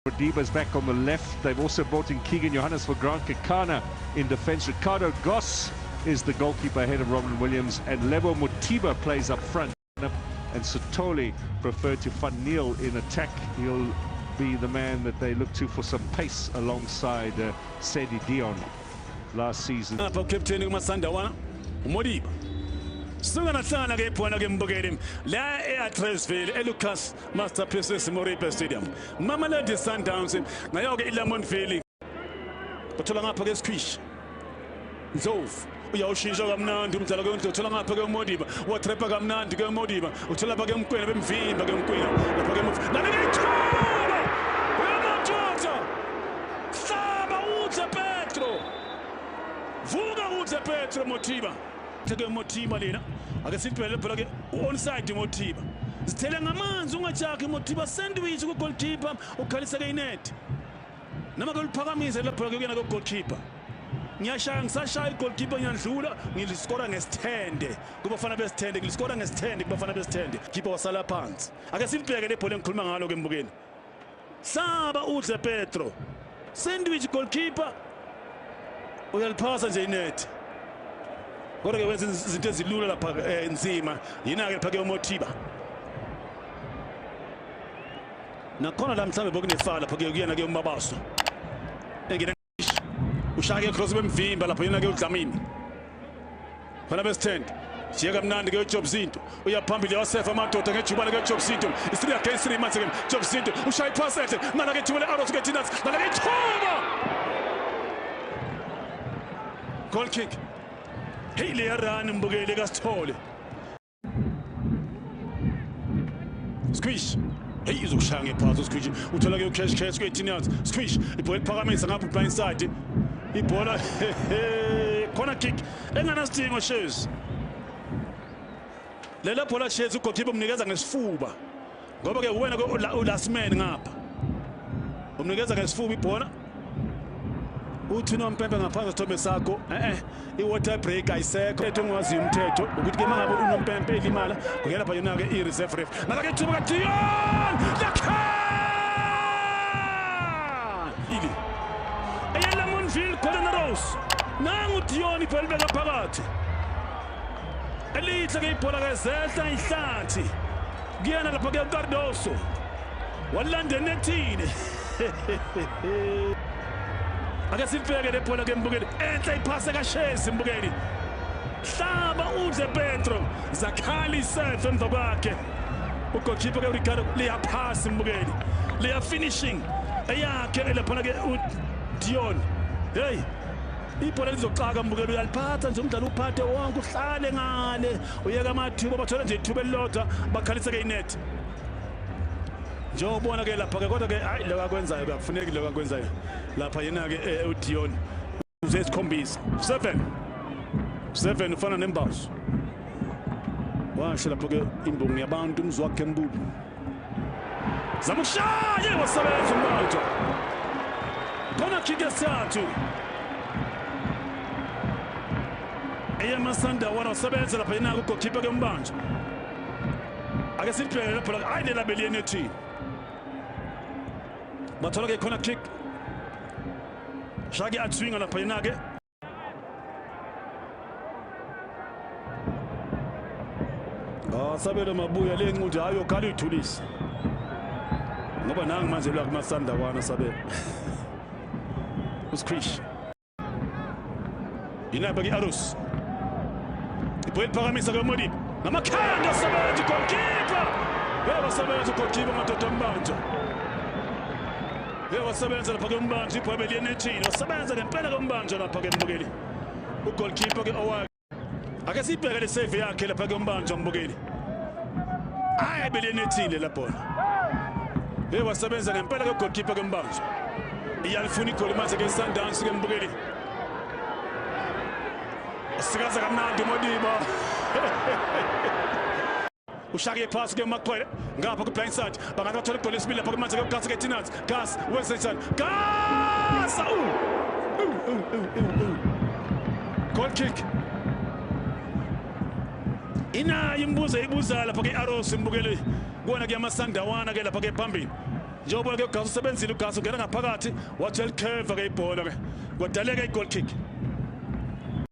Modiba's back on the left. They've also brought in Keegan Johannes for Grant Kekana in defence. Ricardo Goss is the goalkeeper ahead of Robin Williams, and Lebo Mutiba plays up front. And Sotoli preferred to fund Neil in attack. He'll be the man that they look to for some pace alongside Sedi Dion last season. Sunganasana ke phona ke mbukeli la eAtresville eLucas Masterpieces Moripe Stadium Mamelodi Sundowns ngayo ke iLamontville bathola ngapha ke Squish Nzovu uyawushintsha kamnandi umdlalo ke uthola ngapha ke Modiba watrepa kamnandi ke Modiba uthola lapha ke Mkwena bemvimba ke Mkwena lapha ke Mfu la ke ithuba uyamajota saba uze Petro vuka uze Petro Motiba take Motiba lena ake siphelele phela ke onside Motiba sithele ngamanzi ungachakhe Motiba sandwich ku goalkeeper ukhalisa ke inet nama ke uliphakamise lapha ke kuyena ke goalkeeper ngiyashaya ngisashaya igoalkeeper ngiyandlula ngiliscora ngesithende kubafana besithende ngiliscora ngesithende kubafana besithende keeper wasala phansi ake silibheke lebhola engikhuluma ngalo ke mbukeni saba uze Petro sandwich goalkeeper uyaliphasa nje inet kodwa ke wenza izinto ezilula lapha enzima yina ke lapha ke Motiba nakhona la mhlambe bokunefala lapha ke kuyena ke uMabaso engena ushaya ke cross bemvimba lapha yena ke uDlamini khona besithend siya kamnandi ke uJob Zinto uyaphambili wasefa amadoda ngejubane ke uJob Zinto i3 against 3 manje ke Job Zinto ushaya ipass ehle nala ke thubele Aros ke Tinas nala ke thuba goal kick hey le run mbukele ka Sithole Squish hey uzokushaya ngephansi Squish uthola ke uCash ke Tinas Squish ibhola iphakamisa ngapha blind side ibhola corner kick engana sidingo Shares lela bhola Shares ugoalkeeper umnikeza ngesifuba ngoba ke wena ke last man ngapha umnikeza ngesifuba ibhola uthi nompempe ngaphansi Thombe sakho iwater break ayisekho ethu ngwazi umthetho ukuthi ke mangabe unompempe elimala kungena lapha yona ke ireserve ref nala ke thuba ka Dion lakha ili eLamontville Golden Rose nangu Dion ibhelbeka phakathi elihle ke ibhola ke zehla ihlathi kuyena lapha ke Cardoso walanda nethini ake sibheke le bhola ke mbukeli enhle iphase ka Shares mbukeli hlaba uze Petro zakhali self emva kwakhe ugoalkeeper ke Ricardo liya pass mbukeli liya finishing eyakhe lapha ke uDion hey ibhola lizoxaka mbukeli uyaliphatha nje umdlalo uphathe wonke uhlale ngale uyeka amathuba bathola nje ithuba elilodwa bakhalisa ke inet njengobona ke lapha ke kodwa ke hayi lo akwenzayo kuyafuneka lo akwenzayo lapha yena ke uDion uzesikhombisa 7 ufana nembazo washo lapha ke imbongi yabantu umzwakhe embubu zama ukushaya wasebenza uManto khona kick yesithathu eyamasanda wana wasebenza lapha yena ugoalkeeper ke Mbanje ake sibheke lapha hayi lela beliyene team bathola ke corner kick shaki atswinga lapha yena ke Sabelo Mabuya le nqundi hayo khala ithulisa ngoba nangi manje la kumasanda wana Sabelo uSquish inaba ke Aros ibhola phakamisa ke Modiba ngamakhanda Sabenza goalkeeper wasebenza goalkeeper madoda Mbanje wasebenza lapha ke Mbanje ibhola beliyene wasebenza ngempela ke Mbanje lapha ke mbukeli ugoalkeeper ke owakhe ake sibheke le save yakhe lapha ke Mbanje mbukeli hayi beliyene lapho wasebenza ngempela ke goalkeeper ke Mbanje iyalifuna igoli manje ke Sundowns ke mbukeli sikaza kamnandi Modiba ushake pass ke Maqwele ngapha ku blind side bangathola igoli lesibili lapha ke manje ke Gas ke Tinas Gas Weston Gas goal kick ina imbuzo ibuza lapha ke Aros mbukeli kuona ke amasandawana ke lapha ke phambili njengoba ke uGas usebenzile uGas ungena ngaphakathi wathola curve ke ibhola ke kwadaleka igoal kick.